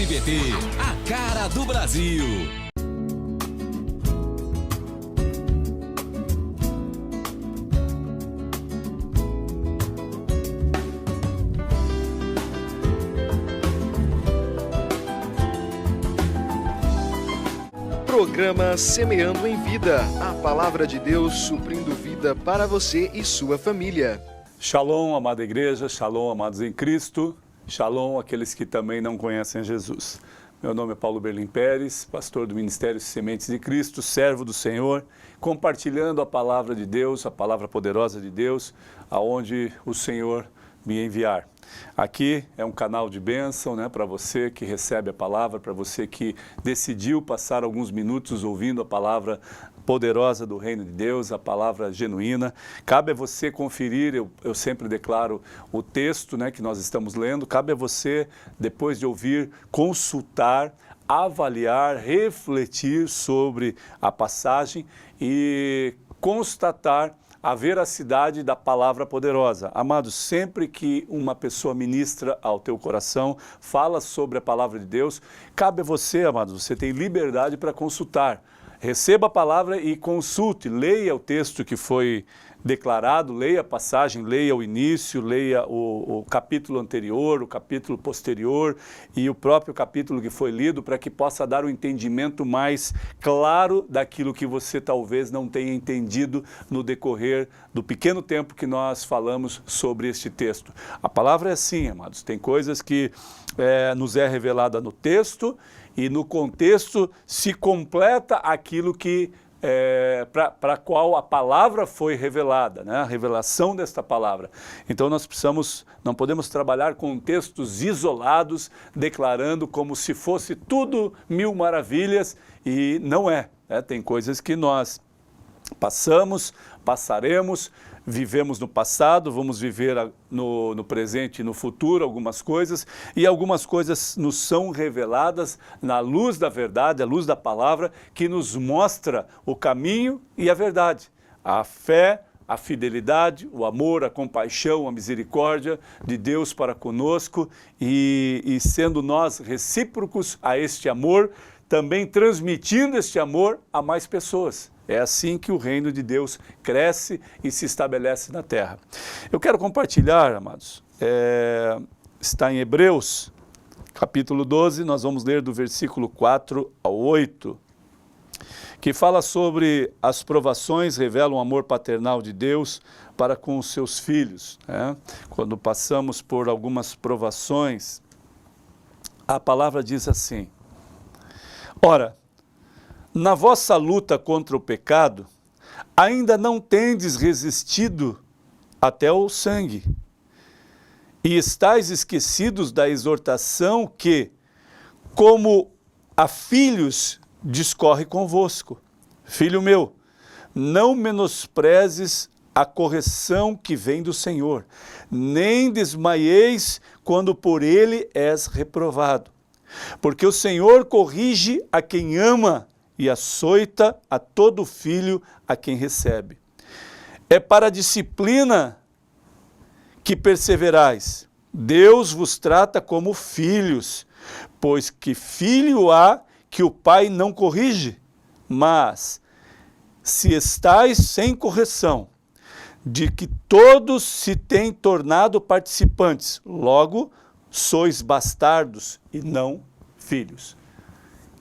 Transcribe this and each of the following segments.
SBT, a cara do Brasil. Programa Semeando em Vida, a palavra de Deus suprindo vida para você e sua família. Shalom, amada igreja, shalom, amados em Cristo, shalom, aqueles que também não conhecem Jesus. Meu nome é Paulo Berlim Pérez, pastor do Ministério Sementes de Cristo, servo do Senhor, compartilhando a palavra de Deus, a palavra poderosa de Deus, aonde o Senhor me enviar. Aqui é um canal de bênção, né, para você que recebe a palavra, para você que decidiu passar alguns minutos ouvindo a palavra poderosa do reino de Deus, a palavra genuína. Cabe a você conferir, eu sempre declaro o texto, né, que nós estamos lendo, cabe a você, depois de ouvir, consultar, avaliar, refletir sobre a passagem e constatar a veracidade da palavra poderosa. Amados, sempre que uma pessoa ministra ao teu coração, fala sobre a palavra de Deus, cabe a você, amados, você tem liberdade para consultar. Receba a palavra e consulte, leia o texto que foi declarado, leia a passagem, leia o início, leia o capítulo anterior, o capítulo posterior e o próprio capítulo que foi lido para que possa dar um entendimento mais claro daquilo que você talvez não tenha entendido no decorrer do pequeno tempo que nós falamos sobre este texto. A palavra é assim, amados, tem coisas que nos é revelada no texto e no contexto se completa aquilo que para a qual a palavra foi revelada, né? A revelação desta palavra. Então nós não podemos trabalhar com textos isolados, declarando como se fosse tudo mil maravilhas, e não é. Tem coisas que nós passaremos, vivemos no passado, vamos viver no presente e no futuro algumas coisas, e algumas coisas nos são reveladas na luz da verdade, a luz da palavra, que nos mostra o caminho e a verdade, a fé, a fidelidade, o amor, a compaixão, a misericórdia de Deus para conosco, e sendo nós recíprocos a este amor, também transmitindo este amor a mais pessoas. É assim que o reino de Deus cresce e se estabelece na terra. Eu quero compartilhar, amados, está em Hebreus, capítulo 12, nós vamos ler do versículo 4 ao 8, que fala sobre as provações revelam o amor paternal de Deus para com os seus filhos, né? Quando passamos por algumas provações, a palavra diz assim: ora, na vossa luta contra o pecado, ainda não tendes resistido até o sangue, e estáis esquecidos da exortação que, como a filhos, discorre convosco. Filho meu, não menosprezes a correção que vem do Senhor, nem desmaieis quando por ele és reprovado. Porque o Senhor corrige a quem ama e açoita a todo filho a quem recebe. É para a disciplina que perseverais. Deus vos trata como filhos, pois que filho há que o pai não corrige? Mas, se estais sem correção, de que todos se têm tornado participantes, logo sois bastardos e não filhos.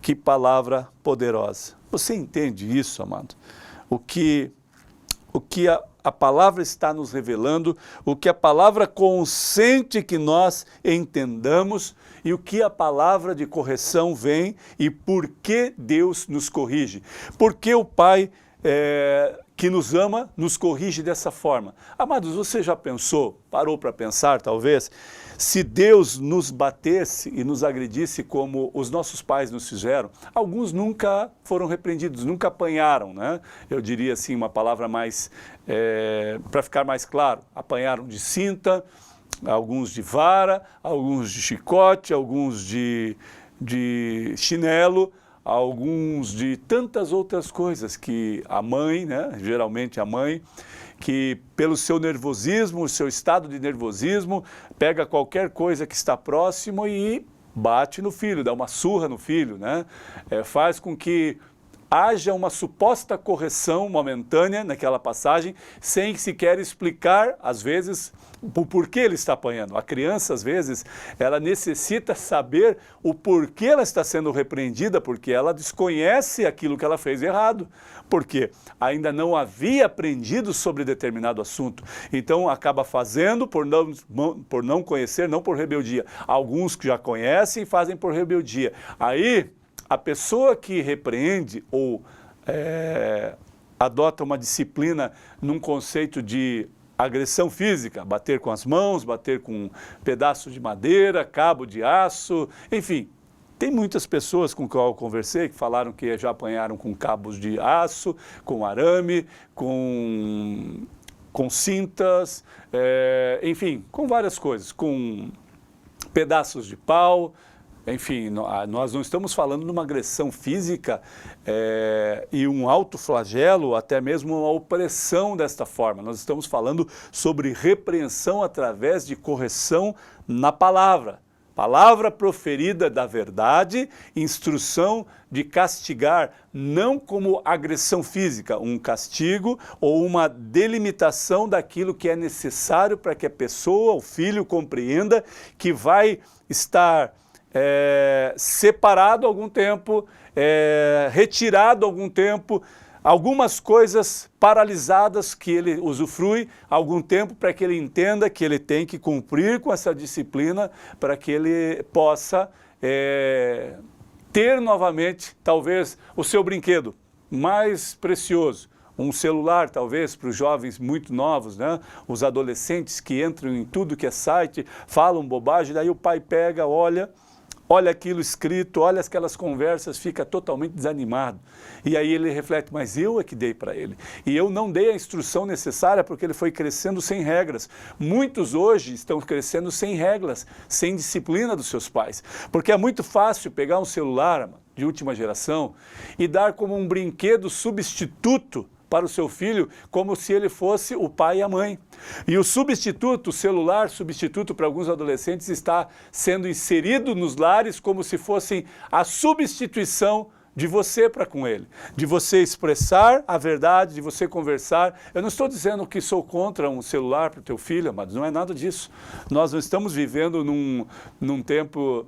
Que palavra poderosa. Você entende isso, amado? O que a palavra está nos revelando, o que a palavra consente que nós entendamos e o que a palavra de correção vem e por que Deus nos corrige. Por que o Pai que nos ama nos corrige dessa forma? Amados, você já pensou, parou para pensar talvez, se Deus nos batesse e nos agredisse como os nossos pais nos fizeram? Alguns nunca foram repreendidos, nunca apanharam, né? Eu diria assim, uma palavra mais, para ficar mais claro, apanharam de cinta, alguns de vara, alguns de chicote, alguns de chinelo, alguns de tantas outras coisas que a mãe, né, geralmente a mãe, que pelo seu nervosismo, o seu estado de nervosismo, pega qualquer coisa que está próximo e bate no filho, dá uma surra no filho, né? Faz com que haja uma suposta correção momentânea naquela passagem, sem sequer explicar, às vezes, o porquê ele está apanhando. A criança, às vezes, ela necessita saber o porquê ela está sendo repreendida, porque ela desconhece aquilo que ela fez errado, porque ainda não havia aprendido sobre determinado assunto. Então, acaba fazendo por não conhecer, não por rebeldia. Alguns que já conhecem fazem por rebeldia. Aí, a pessoa que repreende ou adota uma disciplina num conceito de agressão física, bater com as mãos, bater com pedaço de madeira, cabo de aço, enfim. Tem muitas pessoas com quem eu conversei que falaram que já apanharam com cabos de aço, com arame, com cintas, enfim, com várias coisas, com pedaços de pau. Enfim, nós não estamos falando de uma agressão física e um autoflagelo, até mesmo uma opressão desta forma. Nós estamos falando sobre repreensão através de correção na palavra. Palavra proferida da verdade, instrução de castigar, não como agressão física, um castigo ou uma delimitação daquilo que é necessário para que a pessoa, o filho, compreenda que vai estar separado algum tempo, retirado algum tempo, algumas coisas paralisadas que ele usufrui algum tempo para que ele entenda que ele tem que cumprir com essa disciplina para que ele possa ter novamente, talvez, o seu brinquedo mais precioso. Um celular, talvez, para os jovens muito novos, né? Os adolescentes que entram em tudo que é site, falam bobagem, daí o pai pega, olha aquilo escrito, olha aquelas conversas, fica totalmente desanimado. E aí ele reflete, mas eu é que dei para ele. E eu não dei a instrução necessária porque ele foi crescendo sem regras. Muitos hoje estão crescendo sem regras, sem disciplina dos seus pais. Porque é muito fácil pegar um celular de última geração e dar como um brinquedo substituto para o seu filho, como se ele fosse o pai e a mãe. E o substituto, o celular substituto para alguns adolescentes está sendo inserido nos lares como se fossem a substituição de você para com ele, de você expressar a verdade, de você conversar. Eu não estou dizendo que sou contra um celular para o teu filho, amados, não é nada disso. Nós não estamos vivendo num tempo,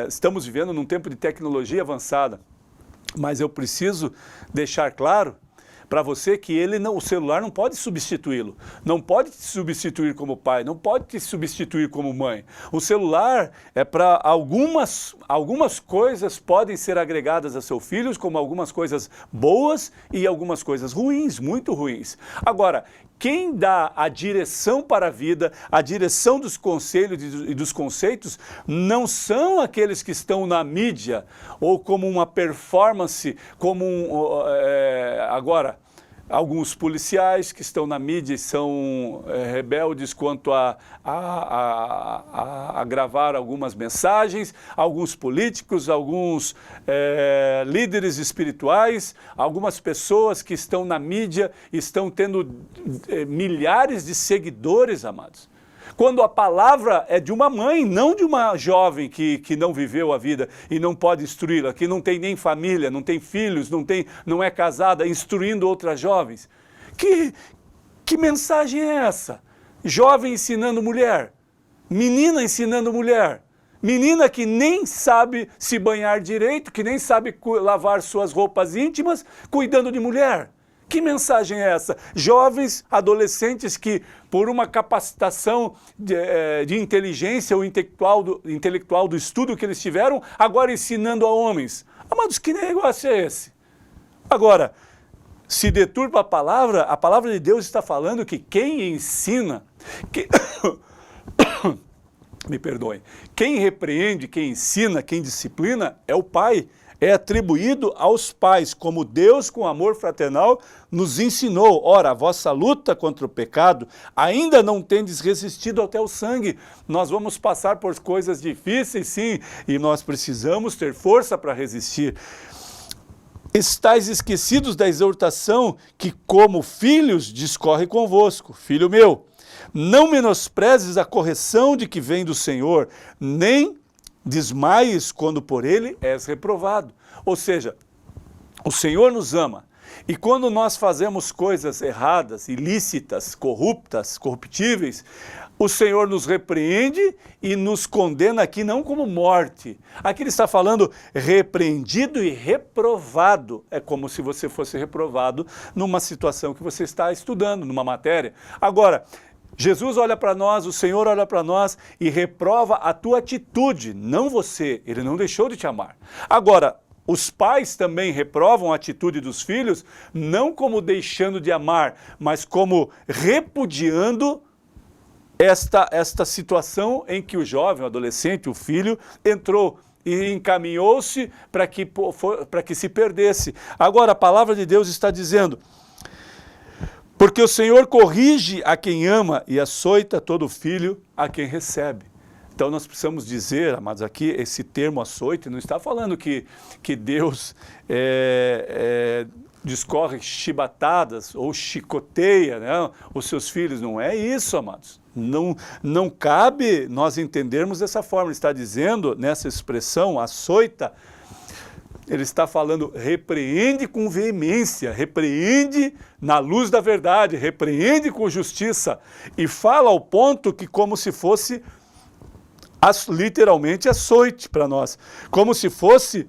estamos vivendo num tempo de tecnologia avançada, mas eu preciso deixar claro para você que o celular não pode substituí-lo, não pode te substituir como pai, não pode te substituir como mãe. O celular é para algumas coisas podem ser agregadas a seus filhos, como algumas coisas boas e algumas coisas ruins, muito ruins. Agora, quem dá a direção para a vida, a direção dos conselhos e dos conceitos, não são aqueles que estão na mídia ou como uma performance, como agora, alguns policiais que estão na mídia e são rebeldes quanto a gravar algumas mensagens, alguns políticos, alguns líderes espirituais, algumas pessoas que estão na mídia estão tendo milhares de seguidores, amados. Quando a palavra é de uma mãe, não de uma jovem que não viveu a vida e não pode instruí-la, que não tem nem família, não tem filhos, não é casada, instruindo outras jovens. Que mensagem é essa? Jovem ensinando mulher, menina ensinando mulher, menina que nem sabe se banhar direito, que nem sabe lavar suas roupas íntimas, cuidando de mulher. Que mensagem é essa? Jovens, adolescentes que, por uma capacitação de inteligência ou intelectual do estudo que eles tiveram, agora ensinando a homens. Amados, que negócio é esse? Agora, se deturpa a palavra de Deus está falando que quem ensina, me perdoem, quem repreende, quem ensina, quem disciplina é o pai. É atribuído aos pais, como Deus, com amor fraternal, nos ensinou. Ora, a vossa luta contra o pecado ainda não tendes resistido até o sangue. Nós vamos passar por coisas difíceis, sim, e nós precisamos ter força para resistir. Estais esquecidos da exortação que, como filhos, discorre convosco. Filho meu, não menosprezes a correção de que vem do Senhor, nem desmaies quando por ele és reprovado. Ou seja, o Senhor nos ama. E quando nós fazemos coisas erradas, ilícitas, corruptas, corruptíveis, o Senhor nos repreende e nos condena aqui não como morte. Aqui ele está falando repreendido e reprovado. É como se você fosse reprovado numa situação que você está estudando, numa matéria. Agora, Jesus olha para nós, o Senhor olha para nós e reprova a tua atitude, não você. Ele não deixou de te amar. Agora, os pais também reprovam a atitude dos filhos, não como deixando de amar, mas como repudiando esta situação em que o jovem, o adolescente, o filho, entrou e encaminhou-se para que se perdesse. Agora, a palavra de Deus está dizendo: porque o Senhor corrige a quem ama e açoita todo filho a quem recebe. Então nós precisamos dizer, amados, aqui esse termo açoite não está falando que Deus discorre chibatadas ou chicoteia, né, os seus filhos. Não é isso, amados. Não cabe nós entendermos dessa forma. Ele está dizendo, nessa expressão, açoita, ele está falando repreende com veemência, repreende na luz da verdade, repreende com justiça e fala ao ponto que como se fosse literalmente açoite para nós, como se fosse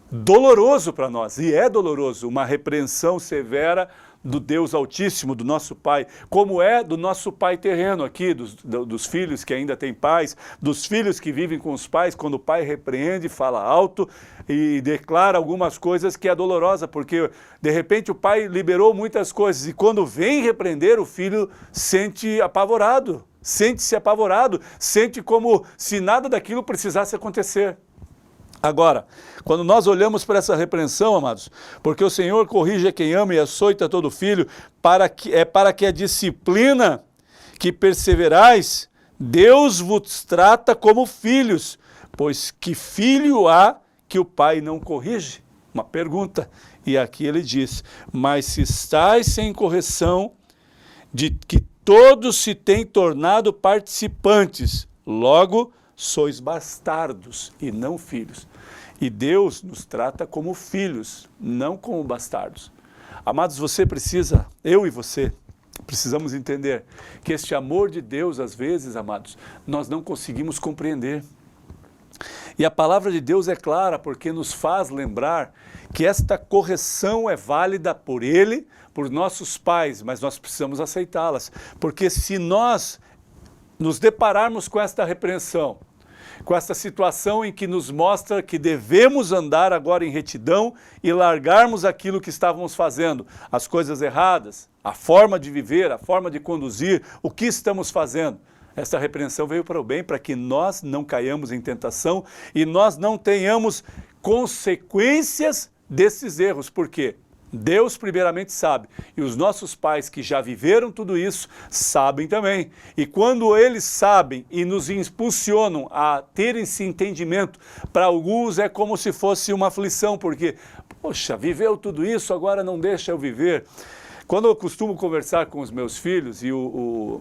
doloroso para nós, e é doloroso, uma repreensão severa do Deus Altíssimo, do nosso Pai, como é do nosso Pai terreno aqui, dos filhos que ainda têm pais, dos filhos que vivem com os pais, quando o pai repreende, fala alto e declara algumas coisas que é dolorosa, porque de repente o pai liberou muitas coisas e quando vem repreender, o filho sente-se apavorado, sente como se nada daquilo precisasse acontecer. Agora, quando nós olhamos para essa repreensão, amados, porque o Senhor corrige a quem ama e açoita todo filho, para que a disciplina que perseverais, Deus vos trata como filhos, pois que filho há que o pai não corrige? Uma pergunta. E aqui ele diz: mas se estáis sem correção, de que todos se têm tornado participantes, logo sois bastardos e não filhos. E Deus nos trata como filhos, não como bastardos. Amados, você precisa, eu e você, precisamos entender que este amor de Deus, às vezes, amados, nós não conseguimos compreender. E a palavra de Deus é clara, porque nos faz lembrar que esta correção é válida por Ele, por nossos pais, mas nós precisamos aceitá-las. Porque se nós nos depararmos com esta repreensão, com essa situação em que nos mostra que devemos andar agora em retidão e largarmos aquilo que estávamos fazendo, as coisas erradas, a forma de viver, a forma de conduzir, o que estamos fazendo. Essa repreensão veio para o bem, para que nós não caiamos em tentação e nós não tenhamos consequências desses erros. Por quê? Deus primeiramente sabe, e os nossos pais que já viveram tudo isso, sabem também. E quando eles sabem e nos impulsionam a ter esse entendimento, para alguns é como se fosse uma aflição, porque, poxa, viveu tudo isso, agora não deixa eu viver. Quando eu costumo conversar com os meus filhos, e o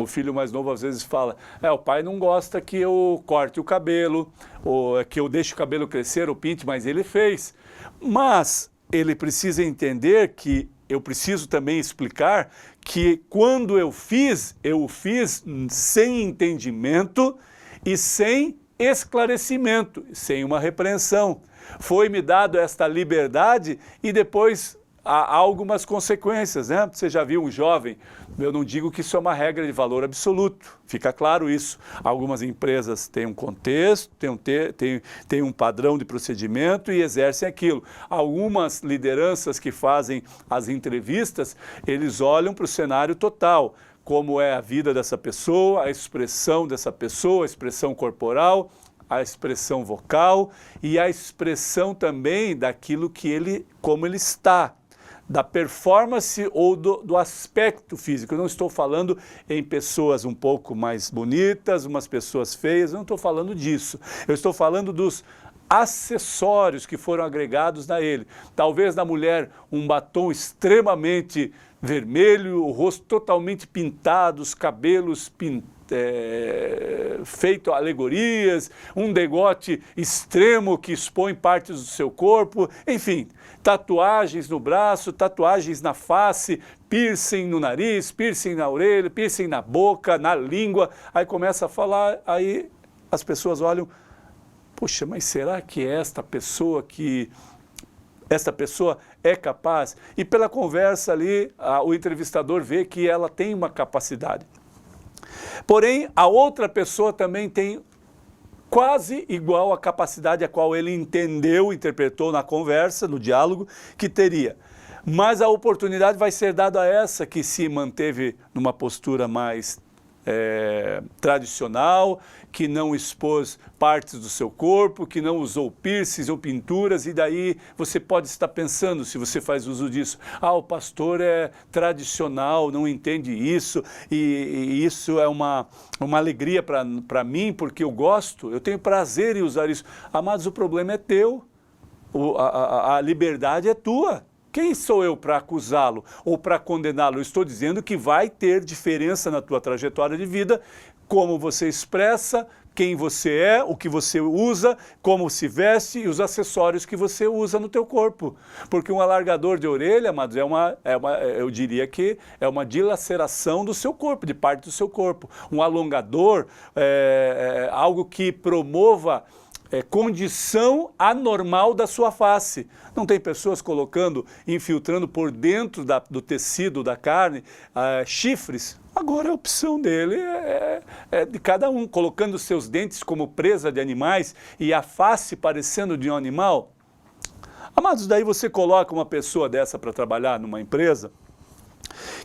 filho mais novo às vezes fala, o pai não gosta que eu corte o cabelo, ou que eu deixe o cabelo crescer, ou pinte, mas ele fez. Mas ele precisa entender que eu preciso também explicar que quando eu fiz sem entendimento e sem esclarecimento, sem uma repreensão. Foi-me dado esta liberdade e depois há algumas consequências, né? Você já viu um jovem, eu não digo que isso é uma regra de valor absoluto, fica claro isso. Algumas empresas têm um contexto, têm um padrão de procedimento e exercem aquilo. Algumas lideranças que fazem as entrevistas, eles olham para o cenário total, como é a vida dessa pessoa, a expressão dessa pessoa, a expressão corporal, a expressão vocal e a expressão também daquilo que como ele está, da performance ou do aspecto físico. Eu não estou falando em pessoas um pouco mais bonitas, umas pessoas feias, eu não estou falando disso. Eu estou falando dos acessórios que foram agregados a ele. Talvez na mulher um batom extremamente vermelho, o rosto totalmente pintado, os cabelos pintados, feito alegorias, um degote extremo que expõe partes do seu corpo, enfim, tatuagens no braço, tatuagens na face, piercing no nariz, piercing na orelha, piercing na boca, na língua, aí começa a falar, aí as pessoas olham, poxa, mas será que esta pessoa é capaz? E pela conversa ali, o entrevistador vê que ela tem uma capacidade. Porém, a outra pessoa também tem quase igual a capacidade a qual ele interpretou na conversa, no diálogo, que teria. Mas a oportunidade vai ser dada a essa que se manteve numa postura mais tradicional, que não expôs partes do seu corpo, que não usou piercings ou pinturas, e daí você pode estar pensando, se você faz uso disso, o pastor é tradicional, não entende isso, e isso é uma alegria para mim, porque eu gosto, eu tenho prazer em usar isso. Amados, o problema é teu, a liberdade é tua. Quem sou eu para acusá-lo ou para condená-lo? Eu estou dizendo que vai ter diferença na tua trajetória de vida, como você expressa, quem você é, o que você usa, como se veste e os acessórios que você usa no teu corpo. Porque um alargador de orelha, amados, eu diria que é uma dilaceração do seu corpo, de parte do seu corpo. Um alongador é algo que promova condição anormal da sua face. Não tem pessoas infiltrando por dentro do tecido da carne chifres? Agora a opção dele é de cada um, colocando seus dentes como presa de animais e a face parecendo de um animal. Amados, daí você coloca uma pessoa dessa para trabalhar numa empresa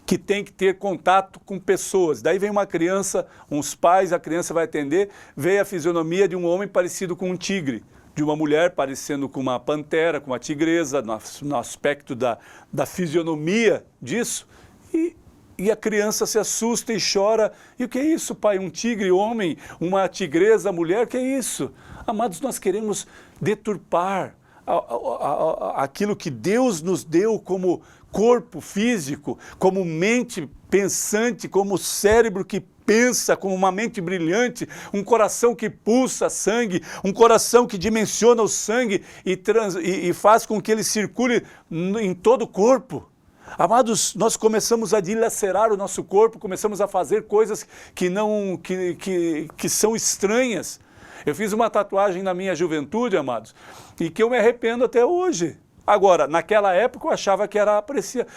que tem que ter contato com pessoas. Daí vem uma criança, uns pais, a criança vai atender, vê a fisionomia de um homem parecido com um tigre, de uma mulher parecendo com uma pantera, com uma tigresa, no aspecto da fisionomia disso, e a criança se assusta e chora. E o que é isso, pai? Um tigre homem, uma tigresa mulher, o que é isso? Amados, nós queremos deturpar aquilo que Deus nos deu como corpo físico, como mente pensante, como cérebro que pensa, como uma mente brilhante, um coração que pulsa sangue, um coração que dimensiona o sangue e faz com que ele circule em todo o corpo. Amados, nós começamos a dilacerar o nosso corpo, começamos a fazer coisas que são estranhas. Eu fiz uma tatuagem na minha juventude, amados, e que eu me arrependo até hoje. Agora, naquela época eu achava que era apreciado.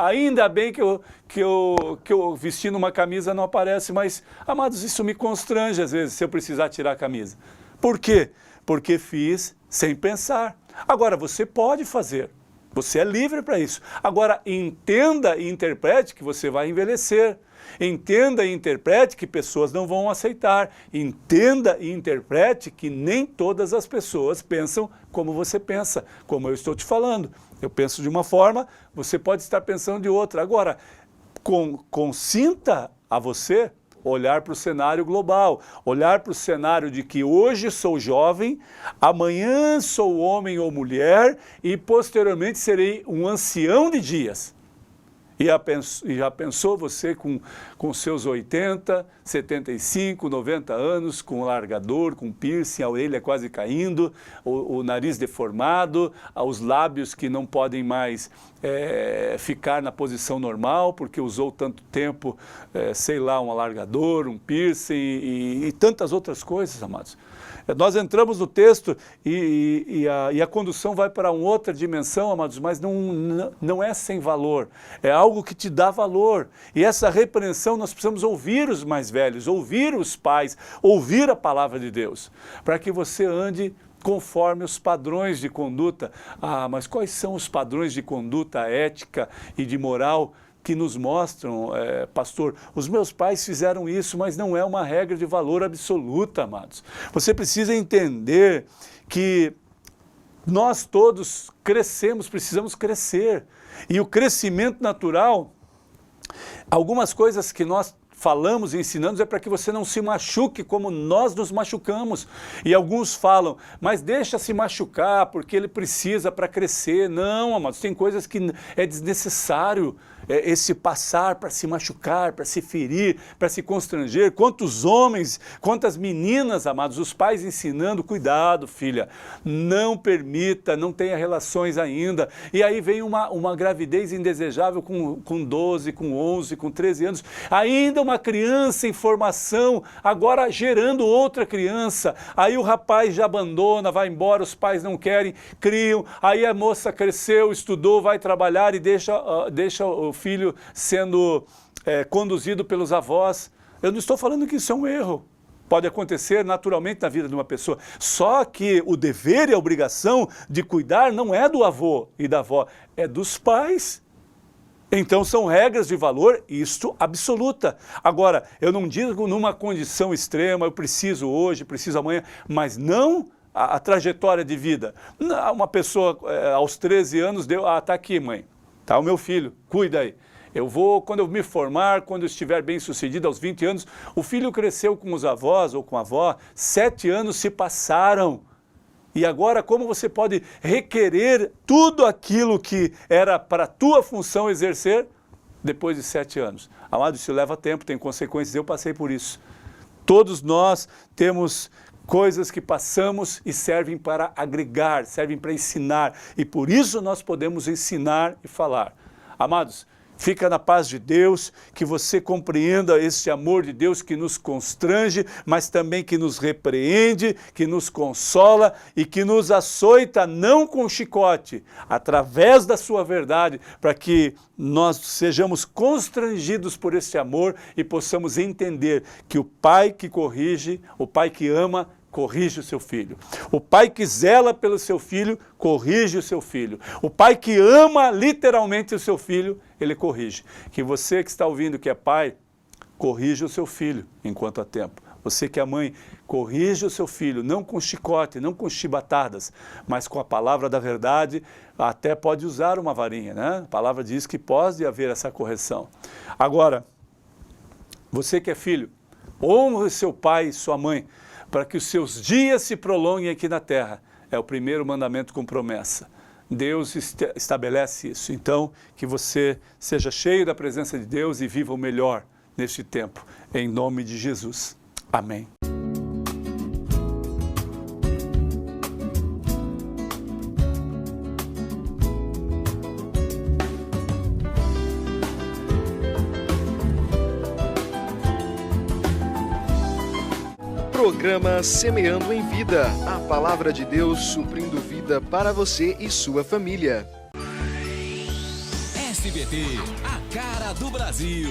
Ainda bem que eu vestindo uma camisa não aparece, mas, amados, isso me constrange às vezes, se eu precisar tirar a camisa. Por quê? Porque fiz sem pensar. Agora, você pode fazer. Você é livre para isso. Agora, entenda e interprete que você vai envelhecer. Entenda e interprete que pessoas não vão aceitar. Entenda e interprete que nem todas as pessoas pensam como você pensa, como eu estou te falando. Eu penso de uma forma, você pode estar pensando de outra. Agora, consinta a você olhar para o cenário global, olhar para o cenário de que hoje sou jovem, amanhã sou homem ou mulher e posteriormente serei um ancião de dias. E já pensou você com seus 80, 75, 90 anos, com largador, com piercing, a orelha quase caindo, o nariz deformado, os lábios que não podem mais ficar na posição normal, porque usou tanto tempo, sei lá, um alargador, um piercing e tantas outras coisas, amados. Nós entramos no texto e a condução vai para uma outra dimensão, amados, mas não é sem valor, é algo que te dá valor. E essa repreensão nós precisamos ouvir os mais velhos, ouvir os pais, ouvir a palavra de Deus, para que você ande conforme os padrões de conduta. Mas quais são os padrões de conduta ética e de moral que nos mostram, pastor, os meus pais fizeram isso, mas não é uma regra de valor absoluta, amados. Você precisa entender que nós todos crescemos, precisamos crescer. E o crescimento natural, algumas coisas que nós falamos e ensinamos é para que você não se machuque como nós nos machucamos. E alguns falam, mas deixa se machucar porque ele precisa para crescer. Não, amados, tem coisas que é desnecessário. esse passar para se machucar, para se ferir, para se constranger. Quantos homens, quantas meninas, amados, os pais ensinando, cuidado, filha, não permita, não tenha relações ainda. E aí vem uma gravidez indesejável com 12, com 11, com 13 anos, ainda uma criança em formação, agora gerando outra criança. Aí o rapaz já abandona, vai embora, os pais não querem, criam, aí a moça cresceu, estudou, vai trabalhar e deixa o filho sendo conduzido pelos avós. Eu não estou falando que isso é um erro. Pode acontecer naturalmente na vida de uma pessoa. Só que o dever e a obrigação de cuidar não é do avô e da avó, é dos pais. Então são regras de valor, isto absoluta. Agora, eu não digo numa condição extrema, eu preciso hoje, preciso amanhã, mas não a trajetória de vida. Uma pessoa aos 13 anos deu, tá aqui, mãe, tá o meu filho, cuida aí. Eu vou, quando eu me formar, quando eu estiver bem sucedido, aos 20 anos, o filho cresceu com os avós ou com a avó, 7 anos se passaram. E agora, como você pode requerer tudo aquilo que era para a tua função exercer depois de 7 anos? Amado, isso leva tempo, tem consequências, eu passei por isso. Todos nós temos coisas que passamos e servem para agregar, servem para ensinar. E por isso nós podemos ensinar e falar. Amados, fica na paz de Deus, que você compreenda esse amor de Deus que nos constrange, mas também que nos repreende, que nos consola e que nos açoita, não com chicote, através da sua verdade, para que nós sejamos constrangidos por esse amor e possamos entender que o pai que corrige, o pai que ama, corrige o seu filho. O pai que zela pelo seu filho, corrige o seu filho. O pai que ama literalmente o seu filho, ele corrige. Que você que está ouvindo que é pai, corrige o seu filho enquanto há tempo. Você que é mãe, corrige o seu filho, não com chicote, não com chibatadas, mas com a palavra da verdade. Até pode usar uma varinha, né? A palavra diz que pode haver essa correção. Agora, você que é filho, honre seu pai e sua mãe, para que os seus dias se prolonguem aqui na terra. É o primeiro mandamento com promessa. Deus estabelece isso. Então, que você seja cheio da presença de Deus e viva o melhor neste tempo. Em nome de Jesus. Amém. Programa Semeando em Vida, a palavra de Deus suprindo vida para você e sua família. SBT, a cara do Brasil.